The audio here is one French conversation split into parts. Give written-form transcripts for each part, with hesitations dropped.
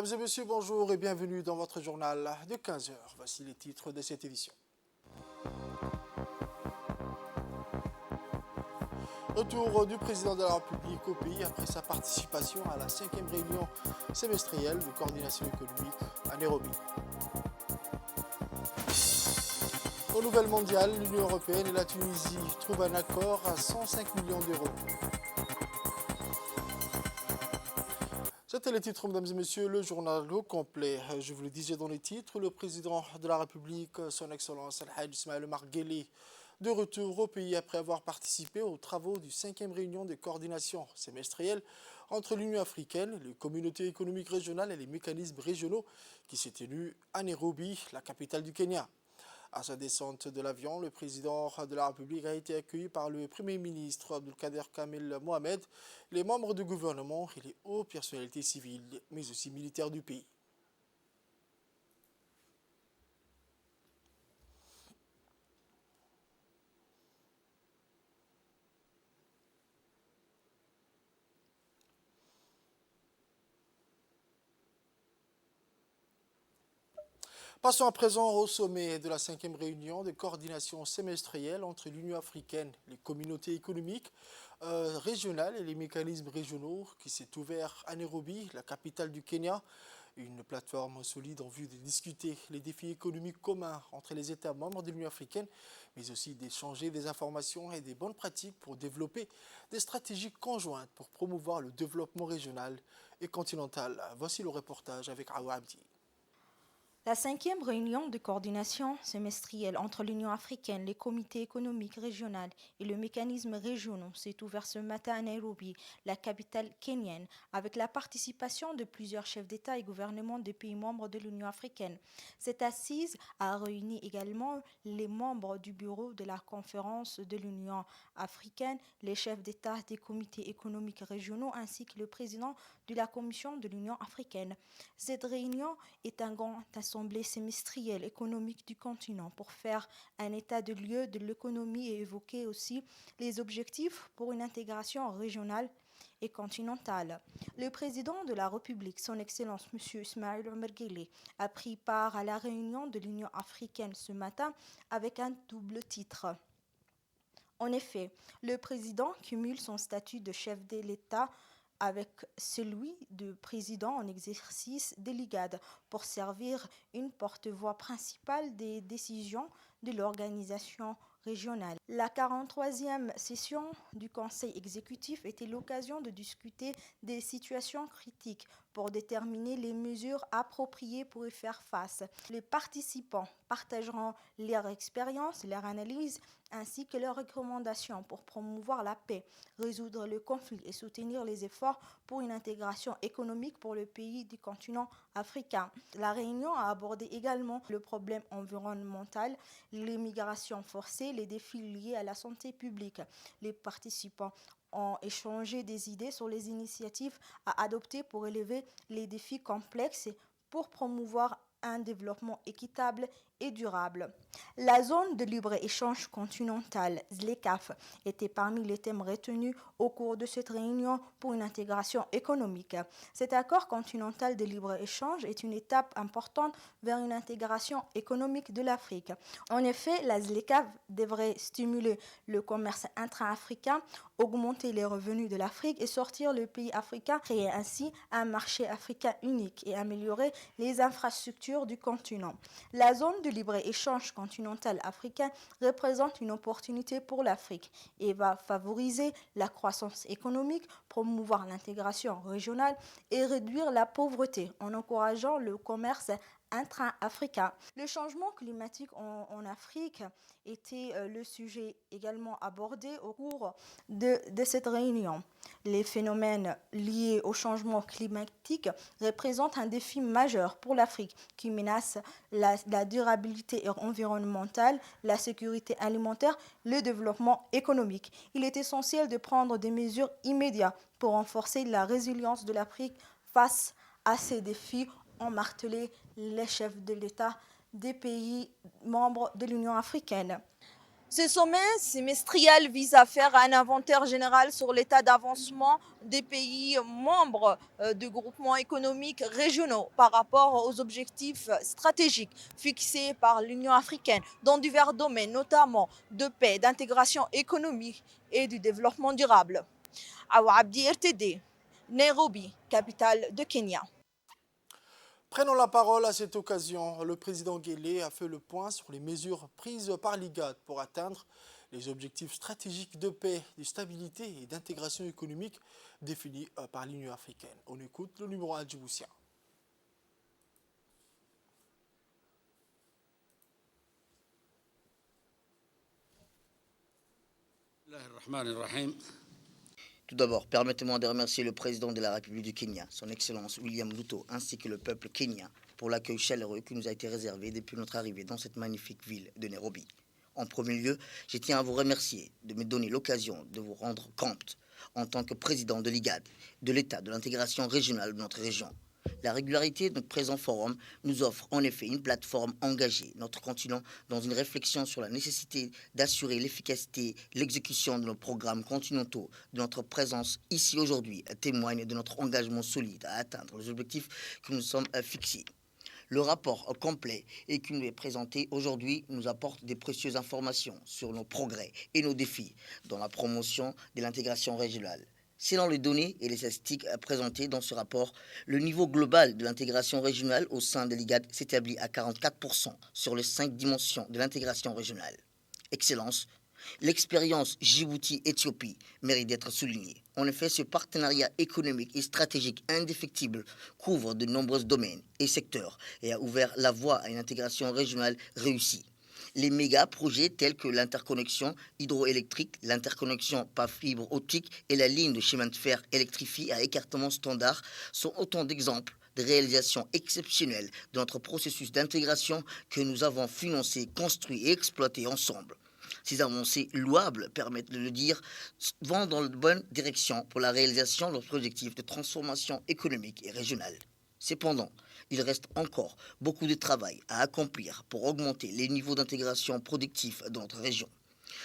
Mesdames et messieurs, bonjour et bienvenue dans votre journal de 15 heures. Voici les titres de cette édition. Retour du président de la République au pays après sa participation à la 5e réunion semestrielle de coordination économique à Nairobi. Aux nouvelles mondiales, l'Union européenne et la Tunisie trouvent un accord à 105 millions d'euros. C'était les titres, mesdames et messieurs, le journal au complet. Je vous le disais dans les titres, le président de la République, son Excellence Al-Hajj Ismaël Omar Guelleh, de retour au pays après avoir participé aux travaux du 5e réunion de coordination semestrielle entre l'Union africaine, les communautés économiques régionales et les mécanismes régionaux qui s'est tenu à Nairobi, la capitale du Kenya. À sa descente de l'avion, le président de la République a été accueilli par le Premier ministre Abdulkader Kamel Mohamed, les membres du gouvernement et les hautes personnalités civiles, mais aussi militaires du pays. Passons à présent au sommet de la 5e réunion de coordination semestrielle entre l'Union africaine, les communautés économiques régionales et les mécanismes régionaux qui s'est ouvert à Nairobi, la capitale du Kenya. Une plateforme solide en vue de discuter les défis économiques communs entre les États membres de l'Union africaine, mais aussi d'échanger des informations et des bonnes pratiques pour développer des stratégies conjointes pour promouvoir le développement régional et continental. Voici le reportage avec Awa Abdi. La 5e réunion de coordination semestrielle entre l'Union africaine, les comités économiques régionaux et le mécanisme régionaux s'est ouverte ce matin à Nairobi, la capitale kenyenne, avec la participation de plusieurs chefs d'État et gouvernements des pays membres de l'Union africaine. Cette assise a réuni également les membres du bureau de la conférence de l'Union africaine, les chefs d'État des comités économiques régionaux ainsi que le président de la Commission de l'Union africaine. Cette réunion est un grand assemblée semestrielle économique du continent pour faire un état de lieu de l'économie et évoquer aussi les objectifs pour une intégration régionale et continentale. Le président de la République, son Excellence M. Ismaël Omar Guelleh, a pris part à la réunion de l'Union africaine ce matin avec un double titre. En effet, le président cumule son statut de chef de l'État avec celui de président en exercice de l'IGAD pour servir une porte-voix principale des décisions de l'organisation régionale. La 43e session du Conseil exécutif était l'occasion de discuter des situations critiques pour déterminer les mesures appropriées pour y faire face. Les participants partageront leur expérience, leur analyse ainsi que leurs recommandations pour promouvoir la paix, résoudre le conflit et soutenir les efforts pour une intégration économique pour le pays du continent africain. La réunion a abordé également le problème environnemental, l'immigration forcée, les défis liés à la santé publique. Les participants ont échangé des idées sur les initiatives à adopter pour élever les défis complexes et pour promouvoir un développement équitable et durable. La zone de libre-échange continentale, ZLECAf, était parmi les thèmes retenus au cours de cette réunion pour une intégration économique. Cet accord continental de libre-échange est une étape importante vers une intégration économique de l'Afrique. En effet, la ZLECAf devrait stimuler le commerce intra-africain, augmenter les revenus de l'Afrique et sortir le pays africain, créer ainsi un marché africain unique et améliorer les infrastructures du continent. La zone de libre-échange continental africain représente une opportunité pour l'Afrique et va favoriser la croissance économique, promouvoir l'intégration régionale et réduire la pauvreté en encourageant le commerce intra-africain. Le changement climatique en Afrique était le sujet également abordé au cours de cette réunion. Les phénomènes liés au changement climatique représentent un défi majeur pour l'Afrique qui menace la durabilité environnementale, la sécurité alimentaire, le développement économique. Il est essentiel de prendre des mesures immédiates pour renforcer la résilience de l'Afrique face à ces défis, ont martelé les chefs de l'État des pays membres de l'Union africaine. Ce sommet semestriel vise à faire un inventaire général sur l'état d'avancement des pays membres du groupement économique régionaux par rapport aux objectifs stratégiques fixés par l'Union africaine dans divers domaines, notamment de paix, d'intégration économique et du développement durable. Awa Abdi RTD, Nairobi, capitale de Kenya. Prenons la parole à cette occasion. Le président Guélé a fait le point sur les mesures prises par l'IGAD pour atteindre les objectifs stratégiques de paix, de stabilité et d'intégration économique définis par l'Union africaine. On écoute le numéro 1 djiboutien. Tout d'abord, permettez-moi de remercier le président de la République du Kenya, son Excellence William Ruto, ainsi que le peuple kenyan pour l'accueil chaleureux qui nous a été réservé depuis notre arrivée dans cette magnifique ville de Nairobi. En premier lieu, je tiens à vous remercier de me donner l'occasion de vous rendre compte, en tant que président de l'IGAD, de l'état de l'intégration régionale de notre région. La régularité de notre présent forum nous offre en effet une plateforme engagée, notre continent, dans une réflexion sur la nécessité d'assurer l'efficacité, l'exécution de nos programmes continentaux. De notre présence ici aujourd'hui témoigne de notre engagement solide à atteindre les objectifs que nous sommes fixés. Le rapport complet et qui nous est présenté aujourd'hui nous apporte des précieuses informations sur nos progrès et nos défis dans la promotion de l'intégration régionale. Selon les données et les statistiques présentées dans ce rapport, le niveau global de l'intégration régionale au sein de l'IGAD s'établit à 44% sur les 5 dimensions de l'intégration régionale. Excellence, l'expérience Djibouti-Éthiopie mérite d'être soulignée. En effet, ce partenariat économique et stratégique indéfectible couvre de nombreux domaines et secteurs et a ouvert la voie à une intégration régionale réussie. Les méga-projets tels que l'interconnexion hydroélectrique, l'interconnexion par fibre optique et la ligne de chemin de fer électrifiée à écartement standard sont autant d'exemples de réalisations exceptionnelles de notre processus d'intégration que nous avons financé, construit et exploité ensemble. Ces avancées louables permettent de le dire, vont dans la bonne direction pour la réalisation de notre objectif de transformation économique et régionale. Cependant, il reste encore beaucoup de travail à accomplir pour augmenter les niveaux d'intégration productifs dans notre région.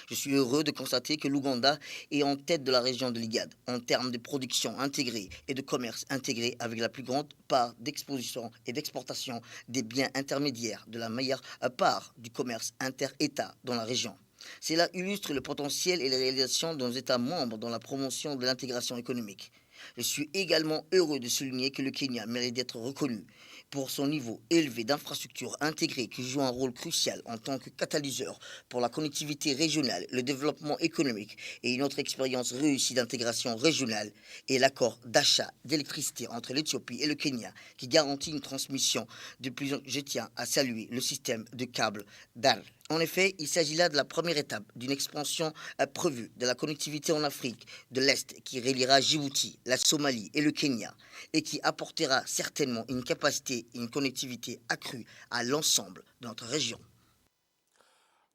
Je suis heureux de constater que l'Ouganda est en tête de la région de l'IGAD en termes de production intégrée et de commerce intégré avec la plus grande part d'exposition et d'exportation des biens intermédiaires de la meilleure part du commerce inter-État dans la région. Cela illustre le potentiel et les réalisations de nos États membres dans la promotion de l'intégration économique. Je suis également heureux de souligner que le Kenya mérite d'être reconnu pour son niveau élevé d'infrastructures intégrées qui joue un rôle crucial en tant que catalyseur pour la connectivité régionale, le développement économique et une autre expérience réussie d'intégration régionale est l'accord d'achat d'électricité entre l'Éthiopie et le Kenya qui garantit une transmission de plus. Je tiens à saluer le système de câbles DAR. En effet, il s'agit là de la première étape d'une expansion prévue de la connectivité en Afrique de l'Est qui reliera Djibouti, la Somalie et le Kenya et qui apportera certainement une capacité et une connectivité accrue à l'ensemble de notre région.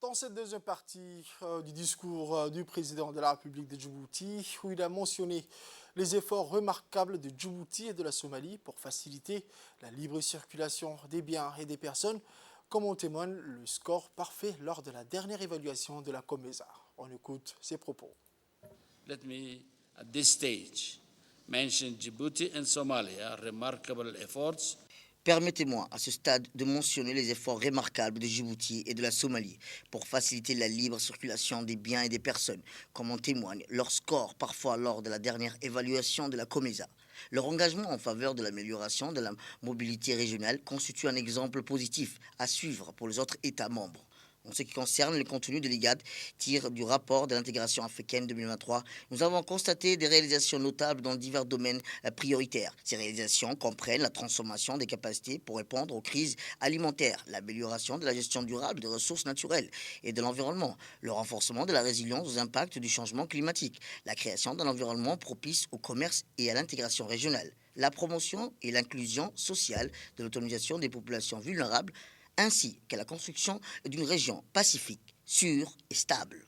Dans cette deuxième partie du discours du président de la République de Djibouti, où il a mentionné les efforts remarquables de Djibouti et de la Somalie pour faciliter la libre circulation des biens et des personnes, comme en témoigne le score parfait lors de la dernière évaluation de la COMESA. On écoute ses propos. Let me, at this stage, mention Djibouti and Somalia remarkable efforts. Permettez-moi à ce stade de mentionner les efforts remarquables de Djibouti et de la Somalie pour faciliter la libre circulation des biens et des personnes, comme en témoigne leur score parfois lors de la dernière évaluation de la COMESA. Leur engagement en faveur de l'amélioration de la mobilité régionale constitue un exemple positif à suivre pour les autres États membres. En ce qui concerne le contenu de l'IGAD, tiré du rapport de l'intégration africaine 2023, nous avons constaté des réalisations notables dans divers domaines prioritaires. Ces réalisations comprennent la transformation des capacités pour répondre aux crises alimentaires, l'amélioration de la gestion durable des ressources naturelles et de l'environnement, le renforcement de la résilience aux impacts du changement climatique, la création d'un environnement propice au commerce et à l'intégration régionale, la promotion et l'inclusion sociale de l'autonomisation des populations vulnérables, ainsi qu'à la construction d'une région pacifique, sûre et stable.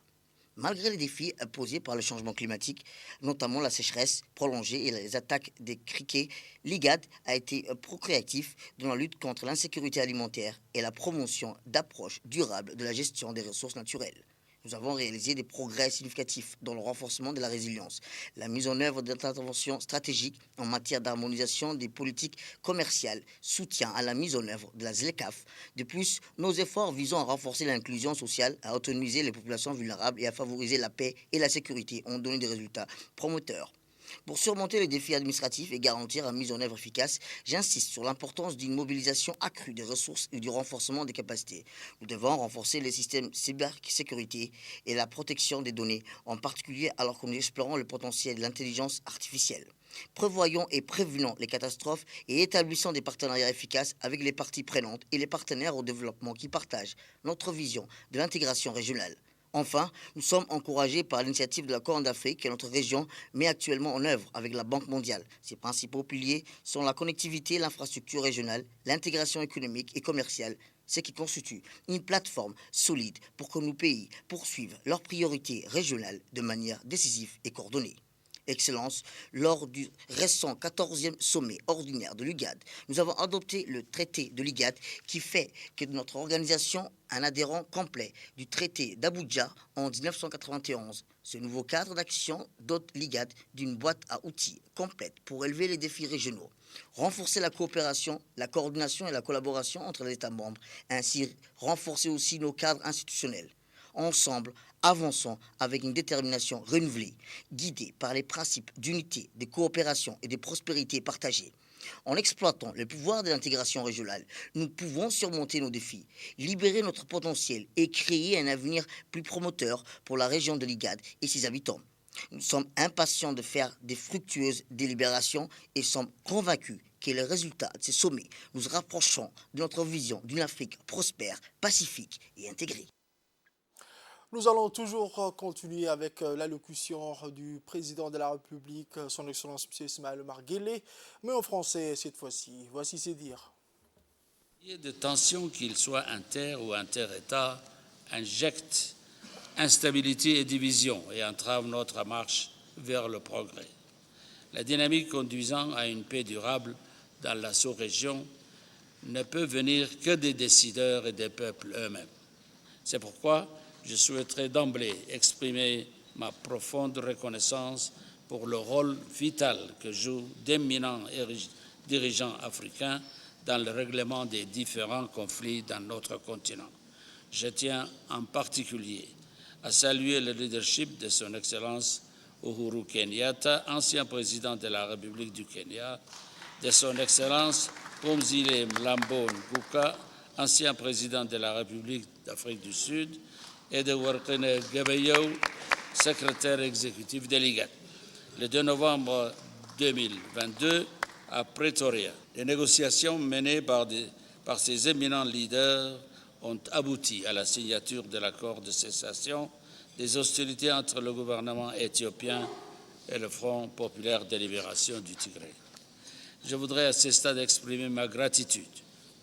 Malgré les défis posés par le changement climatique, notamment la sécheresse prolongée et les attaques des criquets, l'IGAD a été procréatif dans la lutte contre l'insécurité alimentaire et la promotion d'approches durables de la gestion des ressources naturelles. Nous avons réalisé des progrès significatifs dans le renforcement de la résilience, la mise en œuvre d'interventions stratégiques en matière d'harmonisation des politiques commerciales, soutien à la mise en œuvre de la ZLECAf. De plus, nos efforts visant à renforcer l'inclusion sociale, à autonomiser les populations vulnérables et à favoriser la paix et la sécurité ont donné des résultats promoteurs. Pour surmonter les défis administratifs et garantir une mise en œuvre efficace, j'insiste sur l'importance d'une mobilisation accrue des ressources et du renforcement des capacités. Nous devons renforcer les systèmes cybersécurité et la protection des données, en particulier alors que nous explorons le potentiel de l'intelligence artificielle. Prévoyons et prévenons les catastrophes et établissons des partenariats efficaces avec les parties prenantes et les partenaires au développement qui partagent notre vision de l'intégration régionale. Enfin, nous sommes encouragés par l'initiative de la Corne d'Afrique que notre région met actuellement en œuvre avec la Banque mondiale. Ses principaux piliers sont la connectivité, l'infrastructure régionale, l'intégration économique et commerciale, ce qui constitue une plateforme solide pour que nos pays poursuivent leurs priorités régionales de manière décisive et coordonnée. Excellence, lors du récent 14e sommet ordinaire de l'UGAD, nous avons adopté le traité de l'UGAD qui fait que notre organisation un adhérent complet du traité d'Abuja en 1991. Ce nouveau cadre d'action dote l'UGAD d'une boîte à outils complète pour élever les défis régionaux, renforcer la coopération, la coordination et la collaboration entre les États membres, ainsi renforcer aussi nos cadres institutionnels. Ensemble, avançons avec une détermination renouvelée, guidée par les principes d'unité, de coopération et de prospérité partagée. En exploitant le pouvoir de l'intégration régionale, nous pouvons surmonter nos défis, libérer notre potentiel et créer un avenir plus promoteur pour la région de l'UGAD et ses habitants. Nous sommes impatients de faire des fructueuses délibérations et sommes convaincus que les résultats de ces sommets nous rapprocheront de notre vision d'une Afrique prospère, pacifique et intégrée. Nous allons toujours continuer avec l'allocution du président de la République, son Excellence M. Ismaël Omar Guelleh, mais en français cette fois-ci. Voici ses dires. Il y a des tensions, qu'ils soient inter ou inter-États, injectent instabilité et division et entravent notre marche vers le progrès. La dynamique conduisant à une paix durable dans la sous-région ne peut venir que des décideurs et des peuples eux-mêmes. C'est pourquoi je souhaiterais d'emblée exprimer ma profonde reconnaissance pour le rôle vital que jouent d'éminents dirigeants africains dans le règlement des différents conflits dans notre continent. Je tiens en particulier à saluer le leadership de son Excellence Uhuru Kenyatta, ancien président de la République du Kenya, de son Excellence Phumzile Mlambo Nguka, ancien président de la République d'Afrique du Sud, et de Workene Gebeyow, secrétaire exécutif de l'IGAD. Le 2 novembre 2022, à Pretoria, les négociations menées par ces éminents leaders ont abouti à la signature de l'accord de cessation des hostilités entre le gouvernement éthiopien et le Front populaire de libération du Tigré. Je voudrais à ce stade exprimer ma gratitude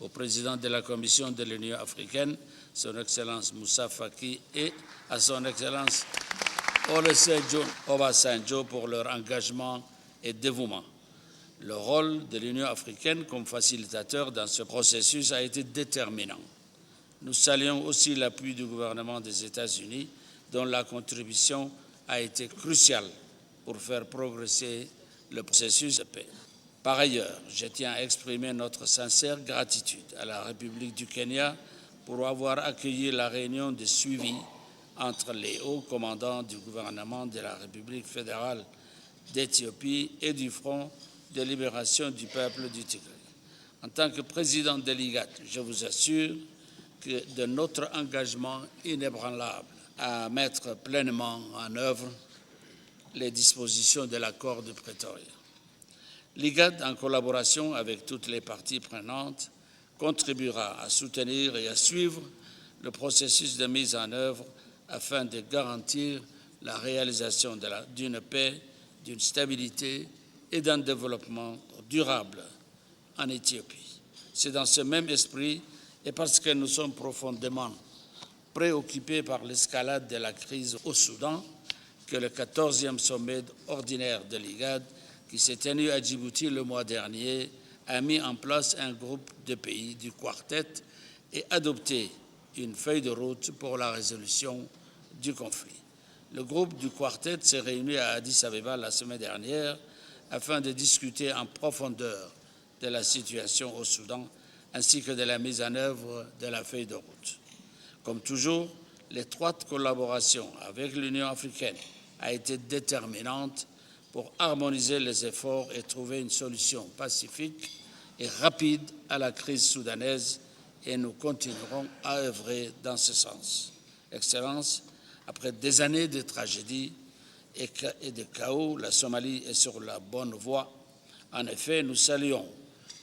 au président de la Commission de l'Union africaine, son Excellence Moussa Faki, et à son Excellence Olusegun Obasanjo pour leur engagement et dévouement. Le rôle de l'Union africaine comme facilitateur dans ce processus a été déterminant. Nous saluons aussi l'appui du gouvernement des États-Unis, dont la contribution a été cruciale pour faire progresser le processus de paix. Par ailleurs, je tiens à exprimer notre sincère gratitude à la République du Kenya pour avoir accueilli la réunion de suivi entre les hauts commandants du gouvernement de la République fédérale d'Éthiopie et du Front de libération du peuple du Tigré. En tant que président de l'IGAD, je vous assure de notre engagement inébranlable à mettre pleinement en œuvre les dispositions de l'accord de Pretoria. L'IGAD, en collaboration avec toutes les parties prenantes, contribuera à soutenir et à suivre le processus de mise en œuvre afin de garantir la réalisation d'une paix, d'une stabilité et d'un développement durable en Éthiopie. C'est dans ce même esprit et parce que nous sommes profondément préoccupés par l'escalade de la crise au Soudan que le 14e sommet ordinaire de l'IGAD, qui s'est tenu à Djibouti le mois dernier, a mis en place un groupe de pays du quartet et adopté une feuille de route pour la résolution du conflit. Le groupe du Quartet s'est réuni à Addis Abeba la semaine dernière afin de discuter en profondeur de la situation au Soudan ainsi que de la mise en œuvre de la feuille de route. Comme toujours, l'étroite collaboration avec l'Union africaine a été déterminante pour harmoniser les efforts et trouver une solution pacifique et rapide à la crise soudanaise, et nous continuerons à œuvrer dans ce sens. Excellence, après des années de tragédie et de chaos, la Somalie est sur la bonne voie. En effet, nous saluons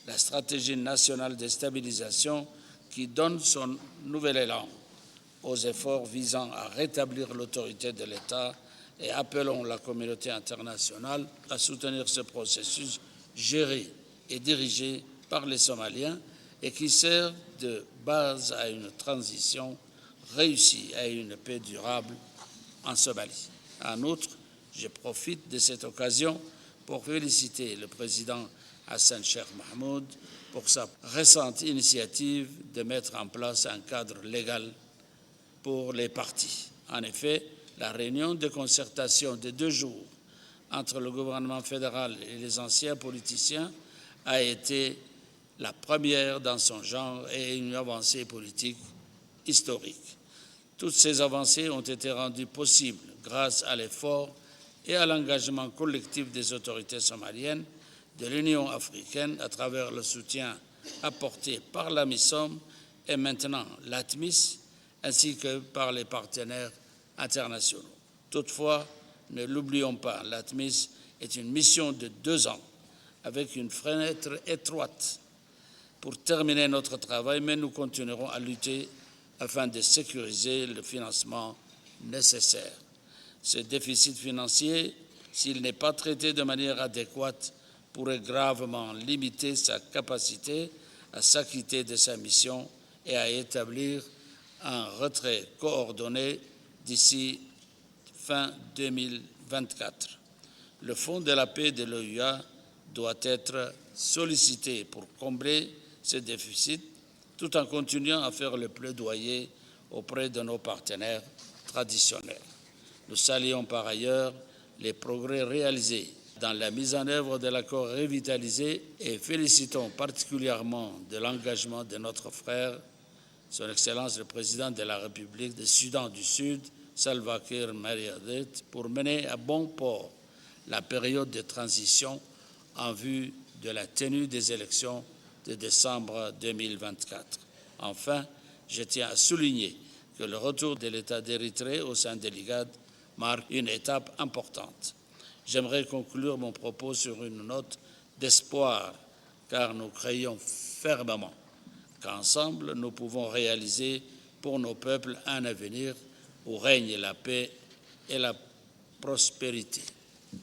la stratégie nationale de stabilisation qui donne son nouvel élan aux efforts visant à rétablir l'autorité de l'État et appelons la communauté internationale à soutenir ce processus géré et dirigé par les Somaliens et qui sert de base à une transition réussie à une paix durable en Somalie. En outre, je profite de cette occasion pour féliciter le président Hassan Sheikh Mahmoud pour sa récente initiative de mettre en place un cadre légal pour les partis. En effet, la réunion de concertation de 2 jours entre le gouvernement fédéral et les anciens politiciens a été la première dans son genre et une avancée politique historique. Toutes ces avancées ont été rendues possibles grâce à l'effort et à l'engagement collectif des autorités somaliennes, de l'Union africaine à travers le soutien apporté par la MISOM et maintenant l'ATMIS, ainsi que par les partenaires internationaux. Toutefois, ne l'oublions pas, l'ATMIS est une mission de 2 ans, avec une fenêtre étroite pour terminer notre travail, mais nous continuerons à lutter afin de sécuriser le financement nécessaire. Ce déficit financier, s'il n'est pas traité de manière adéquate, pourrait gravement limiter sa capacité à s'acquitter de sa mission et à établir un retrait coordonné d'ici fin 2024. Le Fonds de la paix de l'OUA doit être sollicité pour combler ce déficit tout en continuant à faire le plaidoyer auprès de nos partenaires traditionnels. Nous saluons par ailleurs les progrès réalisés dans la mise en œuvre de l'accord revitalisé et félicitons particulièrement de l'engagement de notre frère, Son Excellence le Président de la République du Soudan du Sud, Salva Kiir Mayardit, pour mener à bon port la période de transition en vue de la tenue des élections de décembre 2024. Enfin, je tiens à souligner que le retour de l'État d'Érythrée au sein de l'IGAD marque une étape importante. J'aimerais conclure mon propos sur une note d'espoir, car nous croyons fermement qu'ensemble, nous pouvons réaliser pour nos peuples un avenir où règne la paix et la prospérité.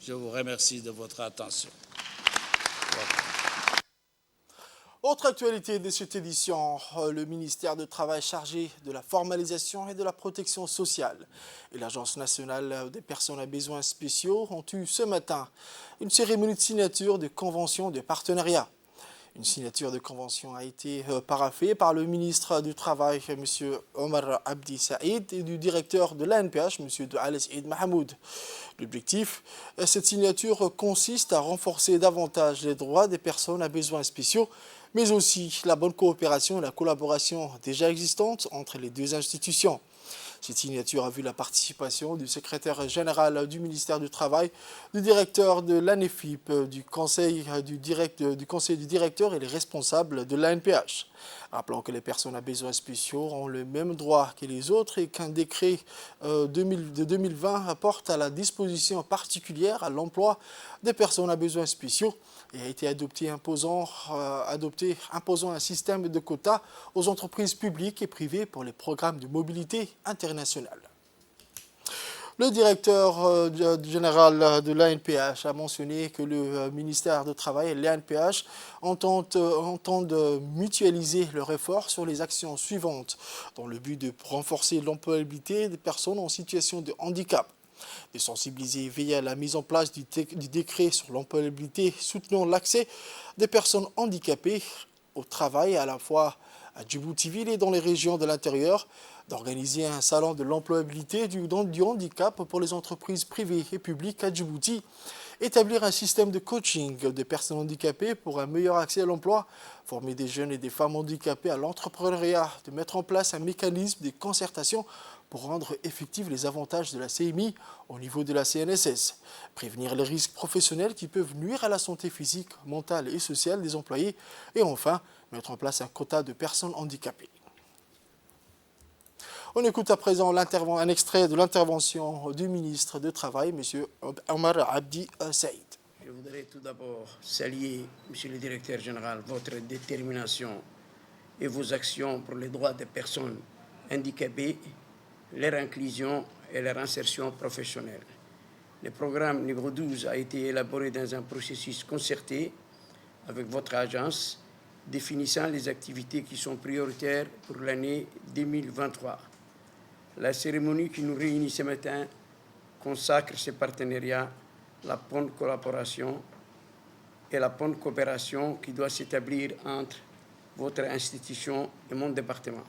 Je vous remercie de votre attention. Autre actualité de cette édition, le ministère du Travail chargé de la formalisation et de la protection sociale et l'Agence nationale des personnes à besoins spéciaux ont eu ce matin une cérémonie de signature de convention de partenariat. Une signature de convention a été paraphée par le ministre du Travail, M. Omar Abdi Saïd, et du directeur de l'ANPH, M. Doual Saïd Mahmoud. L'objectif de cette signature consiste à renforcer davantage les droits des personnes à besoins spéciaux, mais aussi la bonne coopération et la collaboration déjà existante entre les 2 institutions. Cette signature a vu la participation du secrétaire général du ministère du Travail, du directeur de l'ANEFIP, du conseil du directeur et les responsables de l'ANPH. Rappelons que les personnes à besoins spéciaux ont le même droit que les autres et qu'un décret de 2020 apporte à la disposition particulière à l'emploi des personnes à besoins spéciaux et a été adopté imposant un système de quotas aux entreprises publiques et privées pour les programmes de mobilité internationale. Le directeur général de l'ANPH a mentionné que le ministère du Travail et l'ANPH entendent mutualiser leurs efforts sur les actions suivantes dans le but de renforcer l'employabilité des personnes en situation de handicap, de sensibiliser et veiller à la mise en place du décret sur l'employabilité soutenant l'accès des personnes handicapées au travail à la fois à Djibouti-Ville et dans les régions de l'intérieur, d'organiser un salon de l'employabilité du handicap pour les entreprises privées et publiques à Djibouti, établir un système de coaching des personnes handicapées pour un meilleur accès à l'emploi, former des jeunes et des femmes handicapées à l'entrepreneuriat, de mettre en place un mécanisme de concertation pour rendre effectifs les avantages de la CMI au niveau de la CNSS, prévenir les risques professionnels qui peuvent nuire à la santé physique, mentale et sociale des employés et enfin mettre en place un quota de personnes handicapées. On écoute à présent un extrait de l'intervention du ministre du Travail, M. Omar Abdi Saïd. Je voudrais tout d'abord saluer, Monsieur le Directeur Général, votre détermination et vos actions pour les droits des personnes handicapées, leur inclusion et leur insertion professionnelle. Le programme numéro 12 a été élaboré dans un processus concerté avec votre agence, définissant les activités qui sont prioritaires pour l'année 2023. La cérémonie qui nous réunit ce matin consacre ces partenariats, la bonne collaboration et la bonne coopération qui doit s'établir entre votre institution et mon département.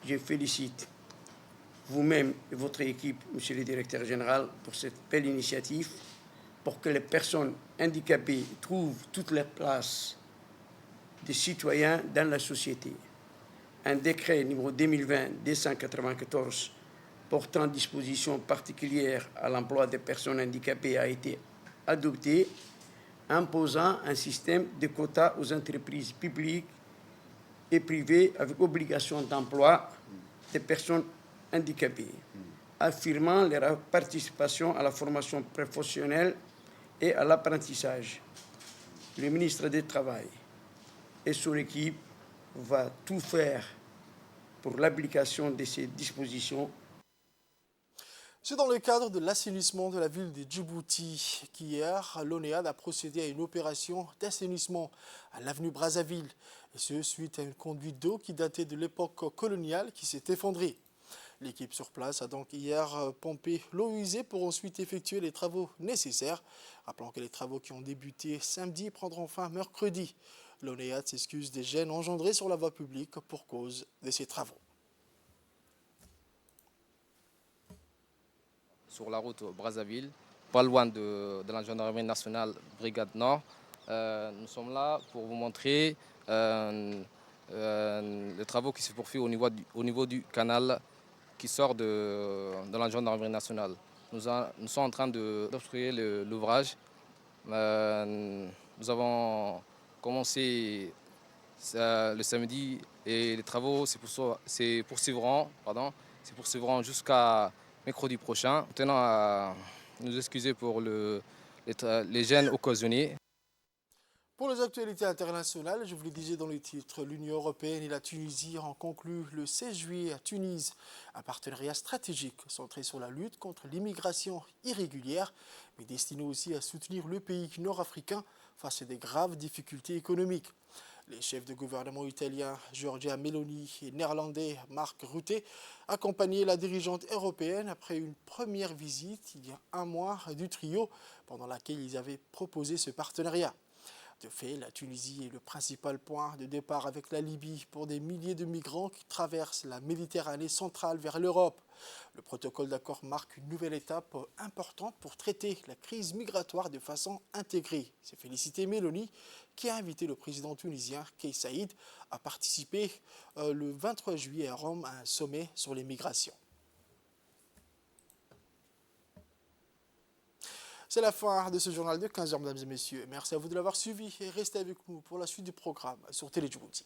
Je félicite vous-même et votre équipe, Monsieur le Directeur Général, pour cette belle initiative, pour que les personnes handicapées trouvent toute leur place de citoyens dans la société. Un décret numéro 2020-294 portant dispositions particulières à l'emploi des personnes handicapées a été adopté, imposant un système de quotas aux entreprises publiques et privées avec obligation d'emploi des personnes handicapées, affirmant leur participation à la formation professionnelle et à l'apprentissage. Le ministre du Travail et son équipe va tout faire pour l'application de ces dispositions. C'est dans le cadre de l'assainissement de la ville de Djibouti qu'hier, l'ONEAD a procédé à une opération d'assainissement à l'avenue Brazzaville, et ce suite à une conduite d'eau qui datait de l'époque coloniale qui s'est effondrée. L'équipe sur place a donc hier pompé l'eau usée pour ensuite effectuer les travaux nécessaires, rappelant que les travaux qui ont débuté samedi prendront fin mercredi. L'ONEAD s'excuse des gênes engendrés sur la voie publique pour cause de ces travaux. Sur la route Brazzaville, pas loin de la gendarmerie nationale Brigade Nord, nous sommes là pour vous montrer les travaux qui se poursuivent au niveau du canal qui sort de la gendarmerie nationale. Nous sommes en train d'obstruer l'ouvrage. Nous avons commencé le samedi et les travaux se poursuivront jusqu'à mercredi prochain. Nous tenons à nous excuser pour les gênes occasionnés. Pour les actualités internationales, je vous le disais dans le titre, l'Union européenne et la Tunisie ont conclu le 16 juillet à Tunis un partenariat stratégique centré sur la lutte contre l'immigration irrégulière, mais destiné aussi à soutenir le pays nord-africain face à des graves difficultés économiques. Les chefs de gouvernement italiens Giorgia Meloni et néerlandais Mark Rutte accompagnaient la dirigeante européenne après une première visite il y a un mois du trio pendant laquelle ils avaient proposé ce partenariat. De fait, la Tunisie est le principal point de départ avec la Libye pour des milliers de migrants qui traversent la Méditerranée centrale vers l'Europe. Le protocole d'accord marque une nouvelle étape importante pour traiter la crise migratoire de façon intégrée. C'est félicité Meloni qui a invité le président tunisien Kais Saïed à participer le 23 juillet à Rome à un sommet sur les migrations. C'est la fin de ce journal de 15h, mesdames et messieurs. Merci à vous de l'avoir suivi et restez avec nous pour la suite du programme sur Télé Djibouti.